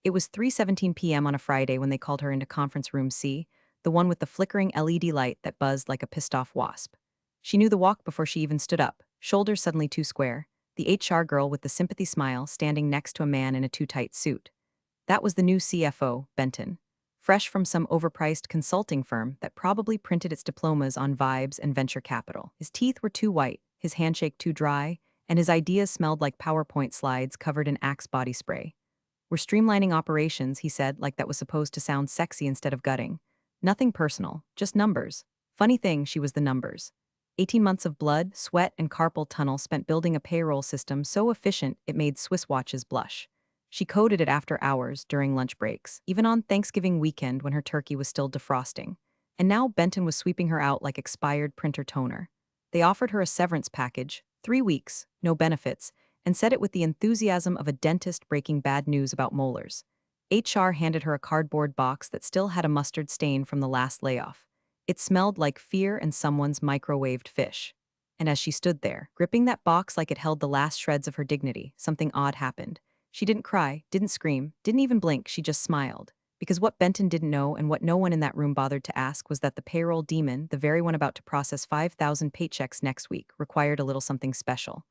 It was 3:17 p.m. on a Friday when they called her into conference room C, the one with the flickering LED light that buzzed like a pissed-off wasp. She knew the walk before she even stood up, shoulders suddenly too square, the HR girl with the sympathy smile standing next to a man in a too-tight suit. That was the new CFO, Benton. Fresh from some overpriced consulting firm that probably printed its diplomas on vibes and venture capital. His teeth were too white, his handshake too dry, and his ideas smelled like PowerPoint slides covered in Axe body spray. "We're streamlining operations," he said, like that was supposed to sound sexy instead of gutting. Nothing personal, just numbers. Funny thing, she was the numbers. 18 months of blood, sweat, and carpal tunnel spent building a payroll system so efficient it made Swiss watches blush. She coded it after hours, during lunch breaks, even on Thanksgiving weekend when her turkey was still defrosting. And now Benton was sweeping her out like expired printer toner. They offered her a severance package, 3 weeks, no benefits, and said it with the enthusiasm of a dentist breaking bad news about molars. HR handed her a cardboard box that still had a mustard stain from the last layoff. It smelled like fear and someone's microwaved fish. And as she stood there, gripping that box like it held the last shreds of her dignity, something odd happened. She didn't cry, didn't scream, didn't even blink, she just smiled. Because what Benton didn't know and what no one in that room bothered to ask was that the payroll demon, the very one about to process 5,000 paychecks next week, required a little something special.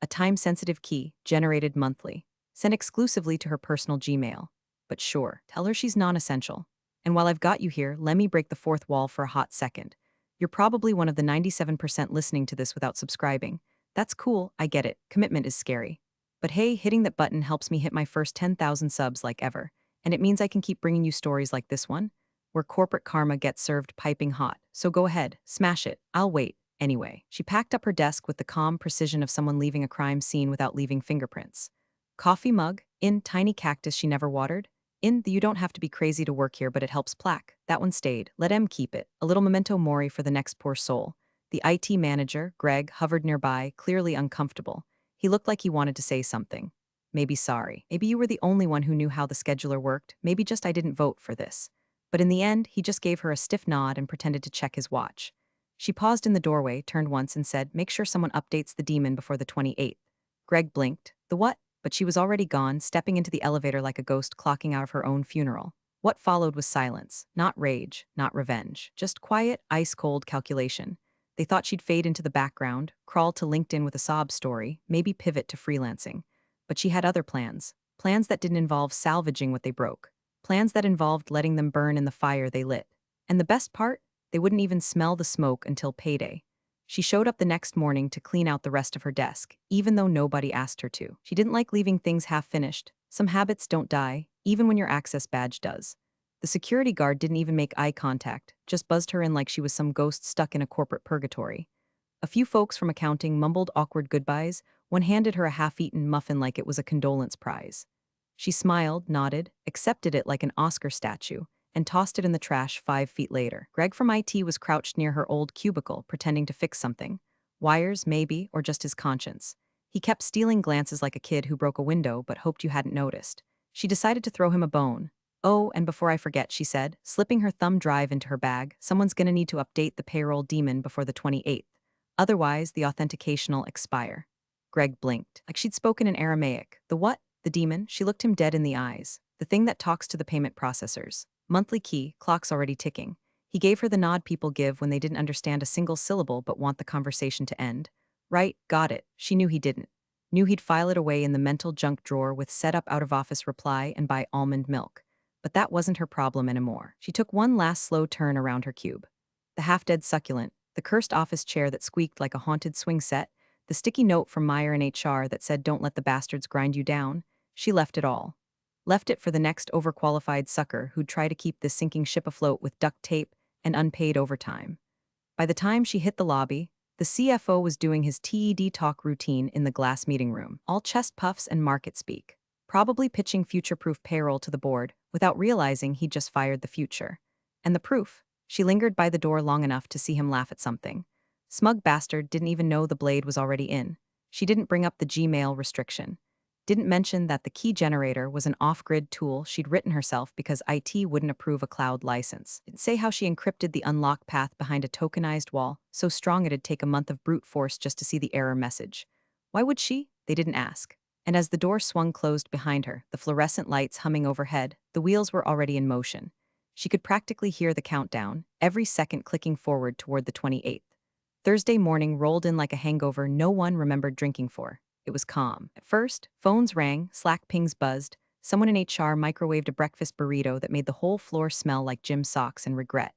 A time-sensitive key, generated monthly, sent exclusively to her personal Gmail. But sure, tell her she's non-essential. And while I've got you here, let me break the fourth wall for a hot second. You're probably one of the 97% listening to this without subscribing. That's cool, I get it, commitment is scary. But hey, hitting that button helps me hit my first 10,000 subs like ever. And it means I can keep bringing you stories like this one, where corporate karma gets served piping hot. So go ahead, smash it, I'll wait. Anyway, she packed up her desk with the calm precision of someone leaving a crime scene without leaving fingerprints. Coffee mug, in tiny cactus she never watered. In the "you don't have to be crazy to work here but it helps" plaque. That one stayed. Let M keep it. A little memento mori for the next poor soul. The IT manager, Greg, hovered nearby, clearly uncomfortable. He looked like he wanted to say something. Maybe sorry. Maybe you were the only one who knew how the scheduler worked. Maybe just I didn't vote for this. But in the end, he just gave her a stiff nod and pretended to check his watch. She paused in the doorway, turned once and said, "Make sure someone updates the demon before the 28th. Greg blinked. The what? But she was already gone, stepping into the elevator like a ghost clocking out of her own funeral. What followed was silence. Not rage, not revenge. Just quiet, ice-cold calculation. They thought she'd fade into the background, crawl to LinkedIn with a sob story, maybe pivot to freelancing. But she had other plans. Plans that didn't involve salvaging what they broke. Plans that involved letting them burn in the fire they lit. And the best part? They wouldn't even smell the smoke until payday. She showed up the next morning to clean out the rest of her desk, even though nobody asked her to. She didn't like leaving things half-finished. Some habits don't die, even when your access badge does. The security guard didn't even make eye contact, just buzzed her in like she was some ghost stuck in a corporate purgatory. A few folks from accounting mumbled awkward goodbyes. One handed her a half-eaten muffin like it was a condolence prize. She smiled, nodded, accepted it like an Oscar statue, and tossed it in the trash 5 feet later. Greg from IT was crouched near her old cubicle, pretending to fix something. Wires, maybe, or just his conscience. He kept stealing glances like a kid who broke a window but hoped you hadn't noticed. She decided to throw him a bone. "Oh, and before I forget," she said, slipping her thumb drive into her bag, "someone's gonna need to update the payroll demon before the 28th. Otherwise, the authentication'll expire." Greg blinked, like she'd spoken in Aramaic. The what? The demon? She looked him dead in the eyes. The thing that talks to the payment processors. Monthly key, clock's already ticking. He gave her the nod people give when they didn't understand a single syllable but want the conversation to end. Right, got it. She knew he didn't. Knew he'd file it away in the mental junk drawer with set up out-of-office reply and buy almond milk. But that wasn't her problem anymore. She took one last slow turn around her cube. The half-dead succulent, the cursed office chair that squeaked like a haunted swing set, the sticky note from Meyer in HR that said "don't let the bastards grind you down." She left it all. Left it for the next overqualified sucker who'd try to keep this sinking ship afloat with duct tape and unpaid overtime. By the time she hit the lobby, the CFO was doing his TED talk routine in the glass meeting room, all chest puffs and market speak, probably pitching future-proof payroll to the board without realizing he'd just fired the future. And the proof? She lingered by the door long enough to see him laugh at something. Smug bastard didn't even know the blade was already in. She didn't bring up the Gmail restriction. Didn't mention that the key generator was an off-grid tool she'd written herself because IT wouldn't approve a cloud license. Didn't say how she encrypted the unlock path behind a tokenized wall, so strong it'd take a month of brute force just to see the error message. Why would she? They didn't ask. And as the door swung closed behind her, the fluorescent lights humming overhead, the wheels were already in motion. She could practically hear the countdown, every second clicking forward toward the 28th. Thursday morning rolled in like a hangover no one remembered drinking for. It was calm. At first, phones rang, Slack pings buzzed, someone in HR microwaved a breakfast burrito that made the whole floor smell like gym socks and regret.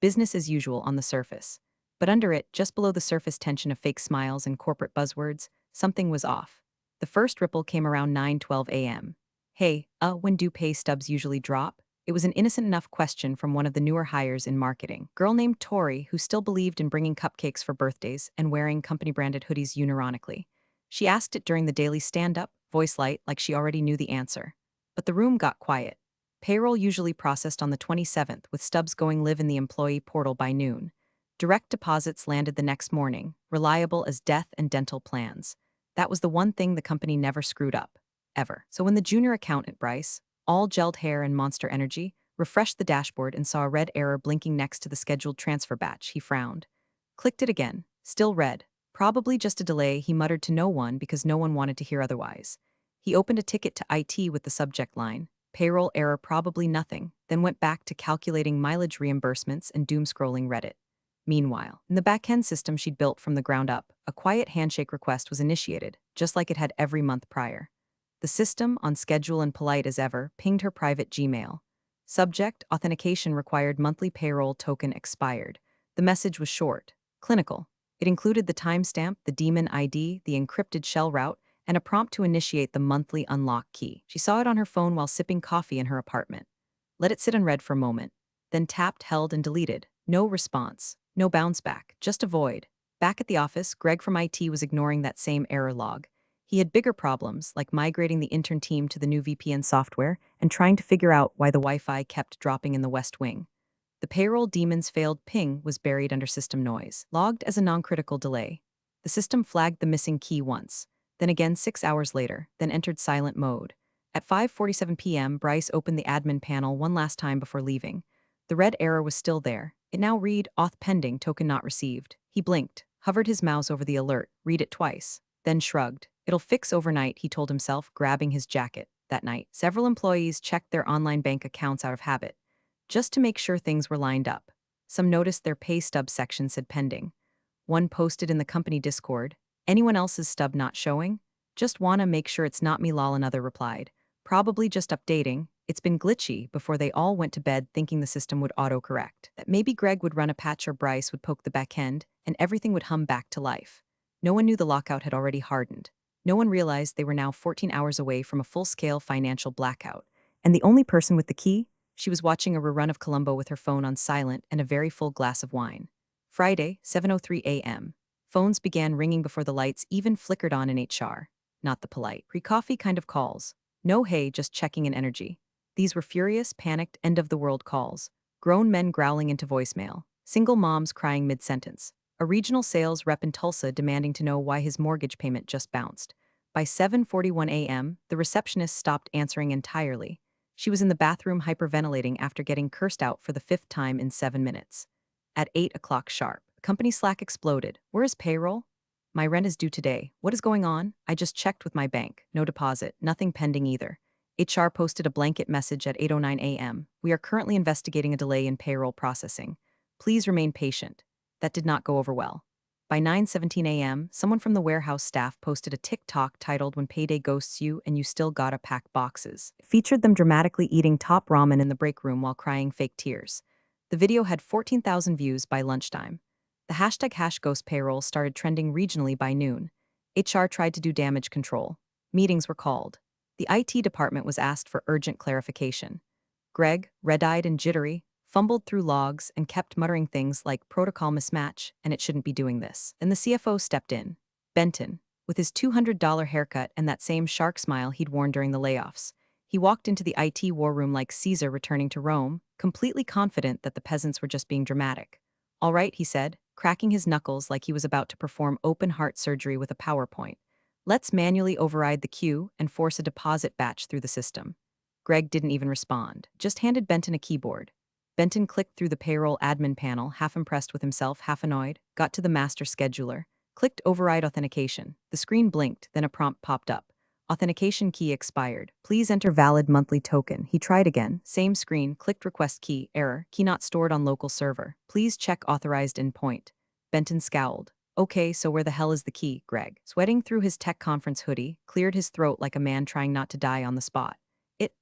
Business as usual on the surface. But under it, just below the surface tension of fake smiles and corporate buzzwords, something was off. The first ripple came around 9:12 a.m. Hey, when do pay stubs usually drop? It was an innocent enough question from one of the newer hires in marketing. Girl named Tori, who still believed in bringing cupcakes for birthdays and wearing company-branded hoodies unironically. She asked it during the daily stand-up, voice light like she already knew the answer. But the room got quiet. Payroll usually processed on the 27th, with stubs going live in the employee portal by noon. Direct deposits landed the next morning, reliable as death and dental plans. That was the one thing the company never screwed up. Ever. So when the junior accountant, Bryce, all gelled hair and monster energy, refreshed the dashboard and saw a red error blinking next to the scheduled transfer batch, he frowned. Clicked it again. Still red. Probably just a delay, he muttered to no one because no one wanted to hear otherwise. He opened a ticket to IT with the subject line, payroll error probably nothing, then went back to calculating mileage reimbursements and doom-scrolling Reddit. Meanwhile, in the back-end system she'd built from the ground up, a quiet handshake request was initiated, just like it had every month prior. The system, on schedule and polite as ever, pinged her private Gmail. Subject, authentication required monthly payroll token expired. The message was short, clinical. It included the timestamp, the daemon ID, the encrypted shell route, and a prompt to initiate the monthly unlock key. She saw it on her phone while sipping coffee in her apartment. Let it sit unread for a moment, then tapped, held, and deleted. No response, no bounce back, just a void. Back at the office, Greg from IT was ignoring that same error log. He had bigger problems, like migrating the intern team to the new VPN software and trying to figure out why the Wi-Fi kept dropping in the West Wing. The payroll demon's failed ping was buried under system noise, logged as a non-critical delay. The system flagged the missing key once, then again 6 hours later, then entered silent mode. At 5:47 p.m., Bryce opened the admin panel one last time before leaving. The red error was still there. It now read, auth pending, token not received. He blinked, hovered his mouse over the alert, read it twice, then shrugged. It'll fix overnight, he told himself, grabbing his jacket. That night, several employees checked their online bank accounts out of habit, just to make sure things were lined up. Some noticed their pay stub section said pending. One posted in the company Discord, anyone else's stub not showing? Just wanna make sure it's not me lol, another replied. Probably just updating. It's been glitchy, before they all went to bed thinking the system would autocorrect. That maybe Greg would run a patch or Bryce would poke the back end, and everything would hum back to life. No one knew the lockout had already hardened. No one realized they were now 14 hours away from a full-scale financial blackout. And the only person with the key? She was watching a rerun of Columbo with her phone on silent and a very full glass of wine. Friday, 7:03 a.m. Phones began ringing before the lights even flickered on in HR. Not the polite, pre-coffee kind of calls. No hey, just checking in energy. These were furious, panicked, end-of-the-world calls. Grown men growling into voicemail. Single moms crying mid-sentence. A regional sales rep in Tulsa demanding to know why his mortgage payment just bounced. By 7:41 a.m., the receptionist stopped answering entirely. She was in the bathroom hyperventilating after getting cursed out for the 5th time in 7 minutes. At 8 o'clock sharp, company Slack exploded. Where is payroll? My rent is due today. What is going on? I just checked with my bank. No deposit, nothing pending either. HR posted a blanket message at 8:09 a.m. We are currently investigating a delay in payroll processing. Please remain patient. That did not go over well. By 9:17 a.m., someone from the warehouse staff posted a TikTok titled When Payday Ghosts You and You Still Gotta Pack Boxes. It featured them dramatically eating top ramen in the break room while crying fake tears. The video had 14,000 views by lunchtime. The hashtag #GhostPayroll started trending regionally by noon. HR tried to do damage control. Meetings were called. The IT department was asked for urgent clarification. Greg, red-eyed and jittery, fumbled through logs and kept muttering things like protocol mismatch and it shouldn't be doing this. Then the CFO stepped in. Benton, with his $200 haircut and that same shark smile he'd worn during the layoffs. He walked into the IT war room like Caesar returning to Rome, completely confident that the peasants were just being dramatic. All right, he said, cracking his knuckles like he was about to perform open-heart surgery with a PowerPoint. Let's manually override the queue and force a deposit batch through the system. Greg didn't even respond, just handed Benton a keyboard. Benton clicked through the payroll admin panel, half impressed with himself, half annoyed, got to the master scheduler, clicked override authentication. The screen blinked, then a prompt popped up. Authentication key expired. Please enter valid monthly token. He tried again. Same screen. Clicked request key. Error. Key not stored on local server. Please check authorized endpoint. Benton scowled. Okay, so where the hell is the key, Greg? Sweating through his tech conference hoodie, cleared his throat like a man trying not to die on the spot. It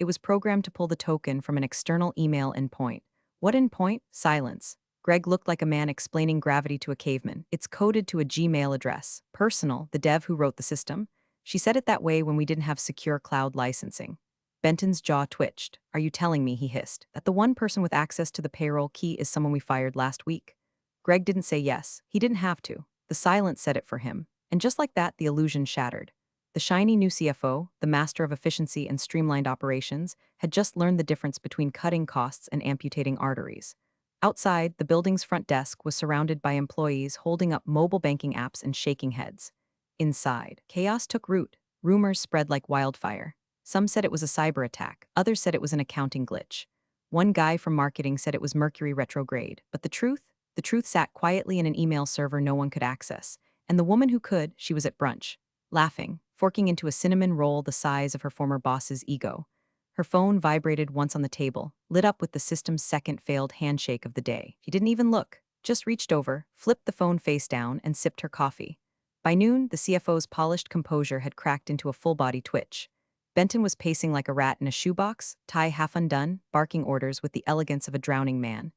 was programmed to pull the token from an external email endpoint. What endpoint? Silence. Greg looked like a man explaining gravity to a caveman. It's coded to a Gmail address. Personal, the dev who wrote the system. She said it that way when we didn't have secure cloud licensing. Benton's jaw twitched. Are you telling me, he hissed, that the one person with access to the payroll key is someone we fired last week? Greg didn't say yes. He didn't have to. The silence said it for him. And just like that, the illusion shattered. The shiny new CFO, the master of efficiency and streamlined operations, had just learned the difference between cutting costs and amputating arteries. Outside, the building's front desk was surrounded by employees holding up mobile banking apps and shaking heads. Inside, chaos took root. Rumors spread like wildfire. Some said it was a cyber attack, others said it was an accounting glitch. One guy from marketing said it was Mercury retrograde, but the truth? The truth sat quietly in an email server no one could access, and the woman who could, she was at brunch, laughing, forking into a cinnamon roll the size of her former boss's ego. Her phone vibrated once on the table, lit up with the system's second failed handshake of the day. She didn't even look, just reached over, flipped the phone face down, and sipped her coffee. By noon, the CFO's polished composure had cracked into a full-body twitch. Benton was pacing like a rat in a shoebox, tie half undone, barking orders with the elegance of a drowning man.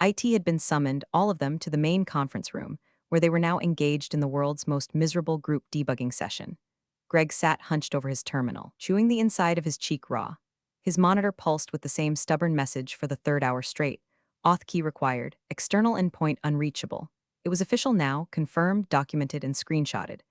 IT had been summoned, all of them, to the main conference room, where they were now engaged in the world's most miserable group debugging session. Greg sat hunched over his terminal, chewing the inside of his cheek raw. His monitor pulsed with the same stubborn message for the third hour straight. Auth key required, external endpoint unreachable. It was official now, confirmed, documented, and screenshotted.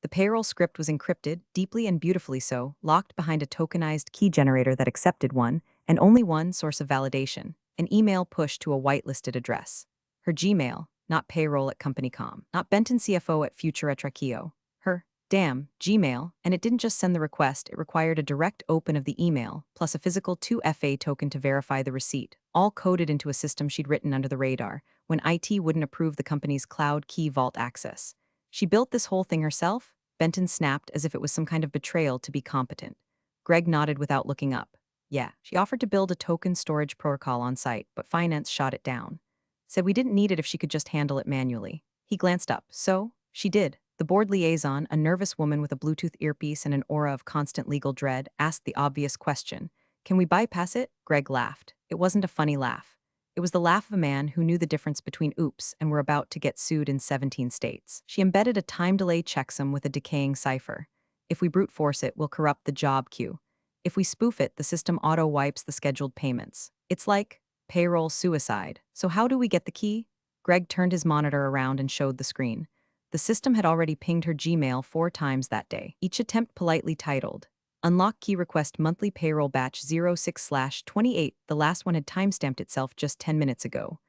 The payroll script was encrypted, deeply and beautifully so, locked behind a tokenized key generator that accepted one, and only one source of validation, an email push to a whitelisted address. Her Gmail, not payroll at CompanyCom, not Benton CFO at Futura Traqueo. Her, damn, Gmail, and it didn't just send the request, it required a direct open of the email, plus a physical 2FA token to verify the receipt, all coded into a system she'd written under the radar, when IT wouldn't approve the company's cloud key vault access. She built this whole thing herself? Benton snapped as if it was some kind of betrayal to be competent. Greg nodded without looking up. Yeah, she offered to build a token storage protocol on site, but finance shot it down. Said we didn't need it if she could just handle it manually. He glanced up. So, she did. The board liaison, a nervous woman with a Bluetooth earpiece and an aura of constant legal dread, asked the obvious question. Can we bypass it? Greg laughed. It wasn't a funny laugh. It was the laugh of a man who knew the difference between oops and were about to get sued in 17 states. She embedded a time-delay checksum with a decaying cipher. If we brute force it, we'll corrupt the job queue. If we spoof it, the system auto-wipes the scheduled payments. It's like payroll suicide. So how do we get the key? Greg turned his monitor around and showed the screen. The system had already pinged her Gmail 4 times that day, each attempt politely titled, Unlock key request monthly payroll batch 06/28. The last one had timestamped itself just 10 minutes ago.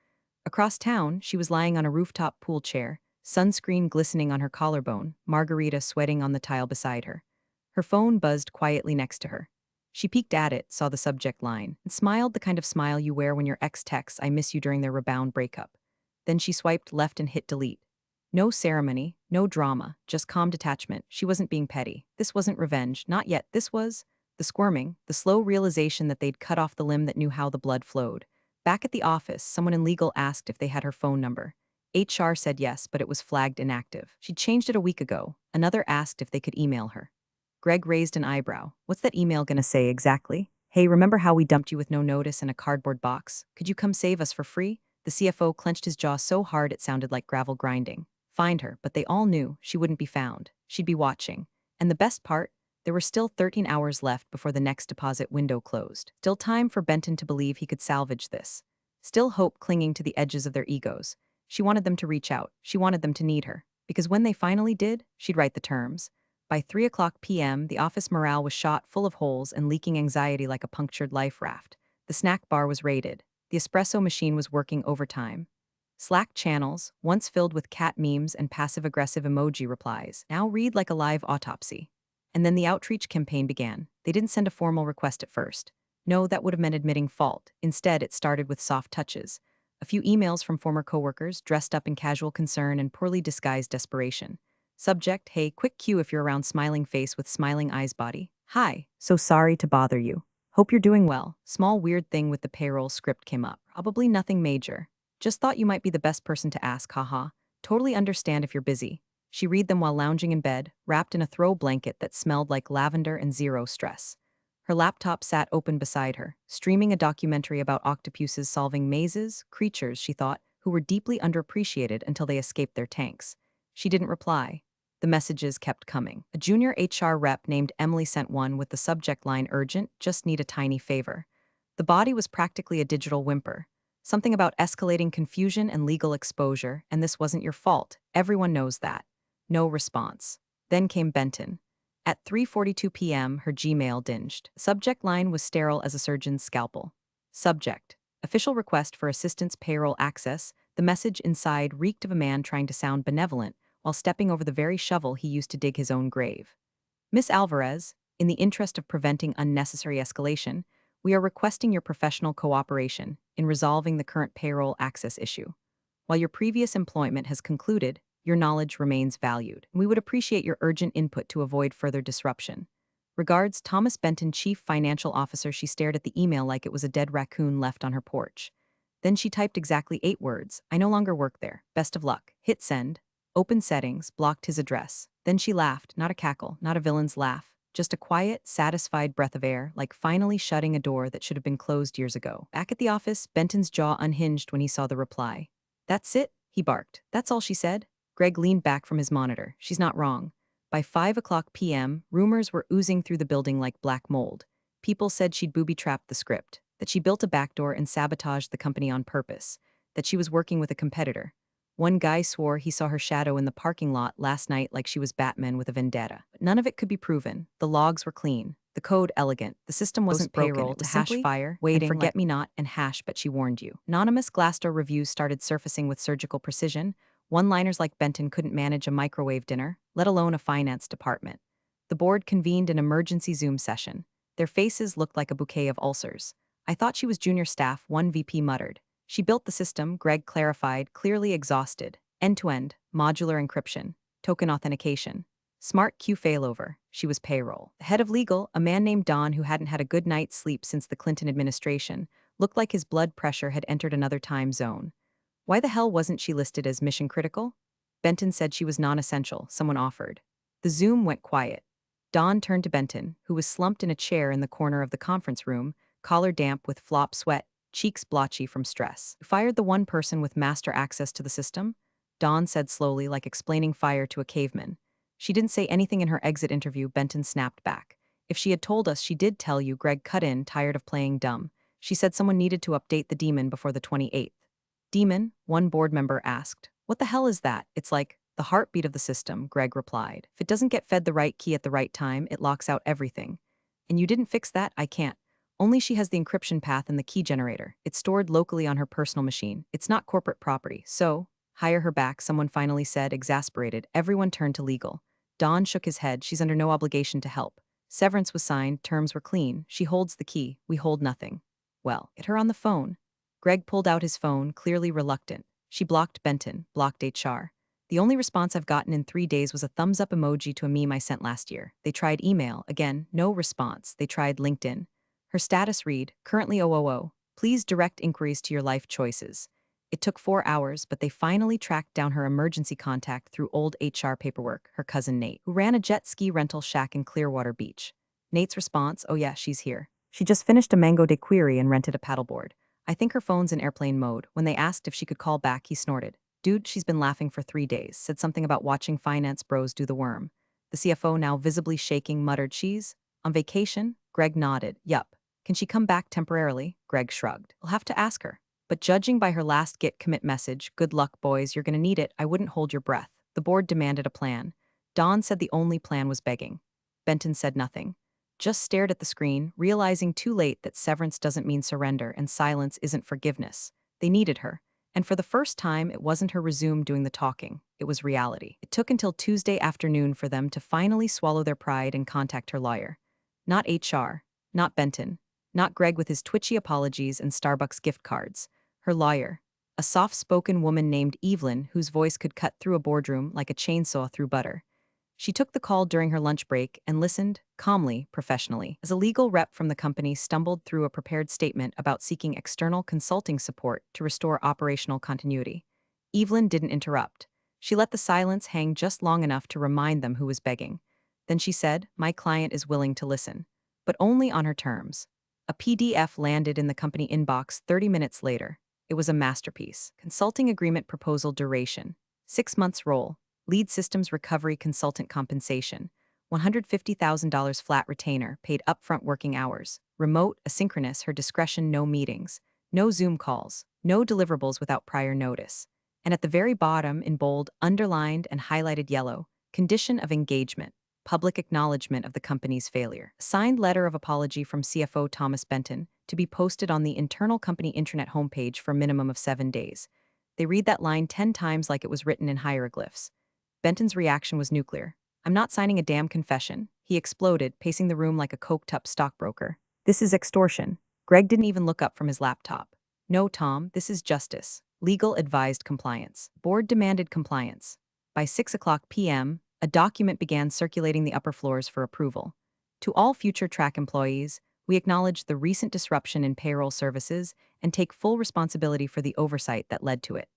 Across town, she was lying on a rooftop pool chair, sunscreen glistening on her collarbone, margarita sweating on the tile beside her. Her phone buzzed quietly next to her. She peeked at it, saw the subject line, and smiled the kind of smile you wear when your ex texts I miss you during their rebound breakup. Then she swiped left and hit delete. No ceremony, no drama, just calm detachment. She wasn't being petty. This wasn't revenge, not yet. This was the squirming, the slow realization that they'd cut off the limb that knew how the blood flowed. Back at the office, someone in legal asked if they had her phone number. HR said yes, but it was flagged inactive. She'd changed it a week ago. Another asked if they could email her. Greg raised an eyebrow. What's that email gonna say exactly? Hey, remember how we dumped you with no notice in a cardboard box? Could you come save us for free? The CFO clenched his jaw so hard it sounded like gravel grinding. Find her, but they all knew she wouldn't be found. She'd be watching. And the best part? There were still 13 hours left before the next deposit window closed. Still time for Benton to believe he could salvage this. Still hope clinging to the edges of their egos. She wanted them to reach out. She wanted them to need her. Because when they finally did, she'd write the terms. By 3 p.m., the office morale was shot full of holes and leaking anxiety like a punctured life raft. The snack bar was raided. The espresso machine was working overtime. Slack channels, once filled with cat memes and passive-aggressive emoji replies, now read like a live autopsy. And then the outreach campaign began. They didn't send a formal request at first. No, that would have meant admitting fault. Instead, it started with soft touches. A few emails from former coworkers, dressed up in casual concern and poorly disguised desperation. Subject, hey, quick cue if you're around smiling face with smiling eyes body. Hi, so sorry to bother you. Hope you're doing well. Small weird thing with the payroll script came up. Probably nothing major. Just thought you might be the best person to ask, haha. Totally understand if you're busy. She read them while lounging in bed, wrapped in a throw blanket that smelled like lavender and zero stress. Her laptop sat open beside her, streaming a documentary about octopuses solving mazes, creatures, she thought, who were deeply underappreciated until they escaped their tanks. She didn't reply. The messages kept coming. A junior HR rep named Emily sent one with the subject line urgent, just need a tiny favor. The body was practically a digital whimper. Something about escalating confusion and legal exposure, and this wasn't your fault. Everyone knows that. No response. Then came Benton. At 3:42 p.m., her Gmail dinged. Subject line was sterile as a surgeon's scalpel. Subject. Official request for assistance payroll access. The message inside reeked of a man trying to sound benevolent while stepping over the very shovel he used to dig his own grave. Miss Alvarez, in the interest of preventing unnecessary escalation, we are requesting your professional cooperation in resolving the current payroll access issue. While your previous employment has concluded, your knowledge remains valued. We would appreciate your urgent input to avoid further disruption. Regards, Thomas Benton, Chief Financial Officer. She stared at the email like it was a dead raccoon left on her porch. Then she typed exactly 8 words. I no longer work there. Best of luck. Hit send. Open settings, blocked his address. Then she laughed, not a cackle, not a villain's laugh, just a quiet, satisfied breath of air, like finally shutting a door that should have been closed years ago. Back at the office, Benton's jaw unhinged when he saw the reply. That's it? He barked. That's all she said? Greg leaned back from his monitor. She's not wrong. By 5 o'clock p.m., rumors were oozing through the building like black mold. People said she'd booby-trapped the script, that she built a backdoor and sabotaged the company on purpose, that she was working with a competitor. One guy swore he saw her shadow in the parking lot last night like she was Batman with a vendetta. But none of it could be proven. The logs were clean, the code elegant, the system wasn't broken. Payroll It was to hash simply fire, waiting and like forget-me-not, and hash, but she warned you. Anonymous Glassdoor reviews started surfacing with surgical precision. One-liners like Benton couldn't manage a microwave dinner, let alone a finance department. The board convened an emergency Zoom session. Their faces looked like a bouquet of ulcers. I thought she was junior staff, one VP muttered. She built the system, Greg clarified, clearly exhausted. End-to-end, modular encryption, token authentication. Smart Q failover. She was payroll. The head of legal, a man named Don who hadn't had a good night's sleep since the Clinton administration, looked like his blood pressure had entered another time zone. Why the hell wasn't she listed as mission critical? Benton said she was non-essential, someone offered. The Zoom went quiet. Don turned to Benton, who was slumped in a chair in the corner of the conference room, collar damp with flop sweat, cheeks blotchy from stress. You fired the one person with master access to the system? Dawn said slowly, like explaining fire to a caveman. She didn't say anything in her exit interview. Benton snapped back. If she had told us, she did tell you. Greg cut in, tired of playing dumb. She said someone needed to update the demon before the 28th. Demon? One board member asked. What the hell is that? It's like the heartbeat of the system, Greg replied. If it doesn't get fed the right key at the right time, it locks out everything. And you didn't fix that? I can't. Only she has the encryption path and the key generator. It's stored locally on her personal machine. It's not corporate property. So, hire her back, someone finally said, exasperated. Everyone turned to legal. Don shook his head. She's under no obligation to help. Severance was signed, terms were clean. She holds the key. We hold nothing. Well, get her on the phone. Greg pulled out his phone, clearly reluctant. She blocked Benton, blocked HR. The only response I've gotten in 3 days was a thumbs-up emoji to a meme I sent last year. They tried email. Again, no response. They tried LinkedIn. Her status read, currently 000. Please direct inquiries to your life choices. It took 4 hours, but they finally tracked down her emergency contact through old HR paperwork, her cousin Nate, who ran a jet ski rental shack in Clearwater Beach. Nate's response, oh yeah, she's here. She just finished a Mango de Query and rented a paddleboard. I think her phone's in airplane mode. When they asked if she could call back, he snorted. Dude, she's been laughing for 3 days, said something about watching finance bros do the worm. The CFO, now visibly shaking, muttered, she's on vacation? Greg nodded. Yup. Can she come back temporarily? Greg shrugged. I'll have to ask her. But judging by her last get commit message, good luck, boys, you're gonna need it, I wouldn't hold your breath. The board demanded a plan. Dawn said the only plan was begging. Benton said nothing. Just stared at the screen, realizing too late that severance doesn't mean surrender and silence isn't forgiveness. They needed her. And for the first time, it wasn't her resume doing the talking. It was reality. It took until Tuesday afternoon for them to finally swallow their pride and contact her lawyer. Not HR. Not Benton. Not Greg with his twitchy apologies and Starbucks gift cards. Her lawyer. a soft-spoken woman named Evelyn whose voice could cut through a boardroom like a chainsaw through butter. She took the call during her lunch break and listened, calmly, professionally, as a legal rep from the company stumbled through a prepared statement about seeking external consulting support to restore operational continuity. Evelyn didn't interrupt. She let the silence hang just long enough to remind them who was begging. Then she said, "My client is willing to listen, but only on her terms." A PDF landed in the company inbox 30 minutes later. It was a masterpiece. Consulting agreement proposal duration: 6 months role. Lead systems recovery consultant compensation: $150,000 flat retainer, paid upfront working hours. Remote, asynchronous, her discretion, no meetings. No Zoom calls. No deliverables without prior notice. And at the very bottom, in bold, underlined, and highlighted yellow, condition of engagement: public acknowledgement of the company's failure. A signed letter of apology from CFO Thomas Benton, to be posted on the internal company intranet homepage for a minimum of 7 days. They read that line 10 times like it was written in hieroglyphs. Benton's reaction was nuclear. "I'm not signing a damn confession," he exploded, pacing the room like a coked-up stockbroker. "This is extortion." Greg didn't even look up from his laptop. "No, Tom, this is justice. Legal advised compliance. Board demanded compliance." By 6 p.m., a document began circulating the upper floors for approval. "To all future track employees, we acknowledge the recent disruption in payroll services and take full responsibility for the oversight that led to it.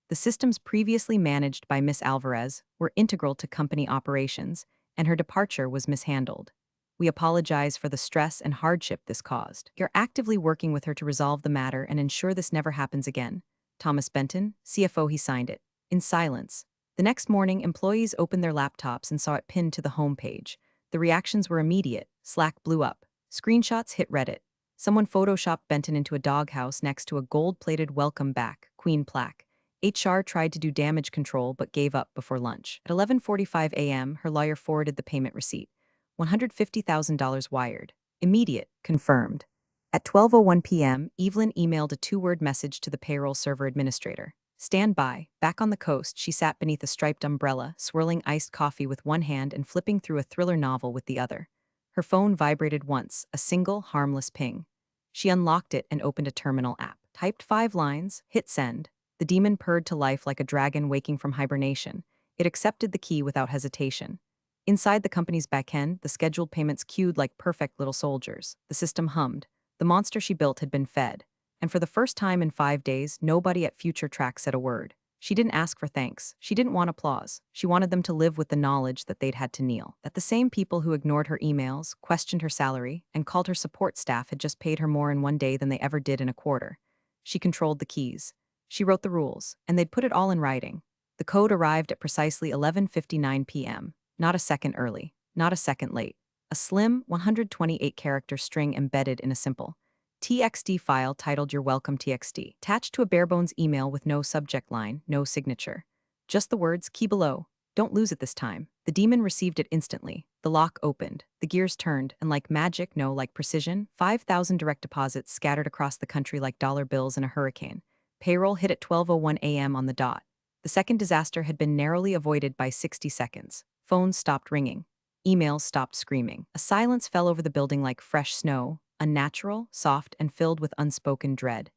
The systems previously managed by Miss Alvarez were integral to company operations, and her departure was mishandled. We apologize for the stress and hardship this caused. You're actively working with her to resolve the matter and ensure this never happens again. Thomas Benton, CFO." He signed it. In silence. The next morning, employees opened their laptops and saw it pinned to the home page. The reactions were immediate. Slack blew up. Screenshots hit Reddit. Someone photoshopped Benton into a doghouse next to a gold-plated "Welcome Back" Queen plaque. HR tried to do damage control but gave up before lunch. At 11:45 a.m., her lawyer forwarded the payment receipt. $150,000 wired. Immediate. Confirmed. At 12:01 p.m., Evelyn emailed a 2-word message to the payroll server administrator. "Stand by." Back on the coast, she sat beneath a striped umbrella, swirling iced coffee with one hand and flipping through a thriller novel with the other. Her phone vibrated once, a single, harmless ping. She unlocked it and opened a terminal app. Typed 5 lines, hit send. The demon purred to life like a dragon waking from hibernation. It accepted the key without hesitation. Inside the company's backend, the scheduled payments queued like perfect little soldiers. The system hummed. The monster she built had been fed. And for the first time in 5 days, nobody at Future Track said a word. She didn't ask for thanks. She didn't want applause. She wanted them to live with the knowledge that they'd had to kneel. That the same people who ignored her emails, questioned her salary, and called her support staff had just paid her more in one day than they ever did in a quarter. She controlled the keys. She wrote the rules, and they'd put it all in writing. The code arrived at precisely 11:59 p.m. Not a second early, not a second late. A slim, 128-character string embedded in a simple TXT file titled "You're Welcome TXT," attached to a barebones email with no subject line, no signature. Just the words, "Key below. Don't lose it this time." The demon received it instantly. The lock opened. The gears turned, and like magic, no, like precision, 5,000 direct deposits scattered across the country like dollar bills in a hurricane. Payroll hit at 12:01 a.m. on the dot. The second disaster had been narrowly avoided by 60 seconds. Phones stopped ringing. Emails stopped screaming. A silence fell over the building like fresh snow, unnatural, soft, and filled with unspoken dread.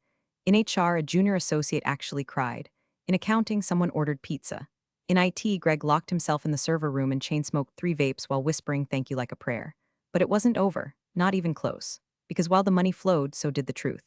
In HR, a junior associate actually cried. In accounting, someone ordered pizza. In IT, Greg locked himself in the server room and chain-smoked 3 vapes while whispering "thank you" like a prayer. But it wasn't over, not even close. Because while the money flowed, so did the truth.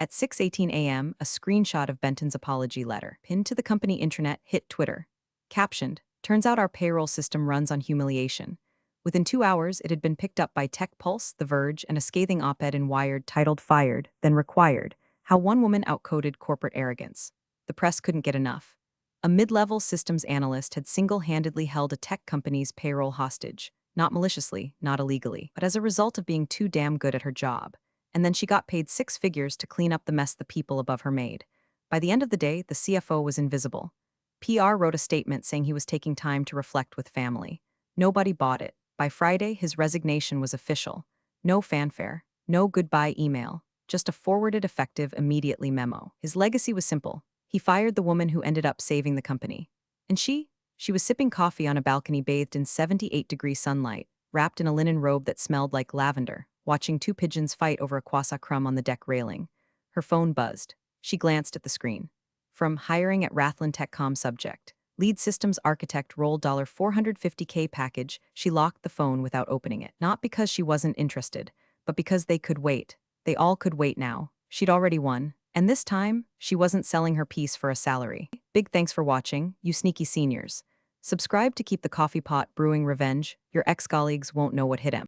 At 6:18 a.m., a screenshot of Benton's apology letter, pinned to the company intranet, hit Twitter. Captioned, "Turns out our payroll system runs on humiliation." Within 2 hours, it had been picked up by Tech Pulse, The Verge, and a scathing op-ed in Wired titled "Fired, Then Required: How One Woman Outcoded Corporate Arrogance." The press couldn't get enough. A mid-level systems analyst had single-handedly held a tech company's payroll hostage, not maliciously, not illegally, but as a result of being too damn good at her job. And then she got paid 6 figures to clean up the mess the people above her made. By the end of the day, the CFO was invisible. PR wrote a statement saying he was taking time to reflect with family. Nobody bought it. By Friday, his resignation was official. No fanfare, no goodbye email, just a forwarded effective immediately memo. His legacy was simple. He fired the woman who ended up saving the company. And she was sipping coffee on a balcony bathed in 78-degree sunlight, wrapped in a linen robe that smelled like lavender, watching 2 pigeons fight over a croissant crumb on the deck railing. Her phone buzzed. She glanced at the screen. From hiring at Rathlin Techcom subject. Lead systems architect role $450K package, she locked the phone without opening it. Not because she wasn't interested, but because they could wait. They all could wait now. She'd already won. And this time, she wasn't selling her piece for a salary. Big thanks for watching, you sneaky seniors. Subscribe to keep the coffee pot brewing revenge. Your ex-colleagues won't know what hit 'em.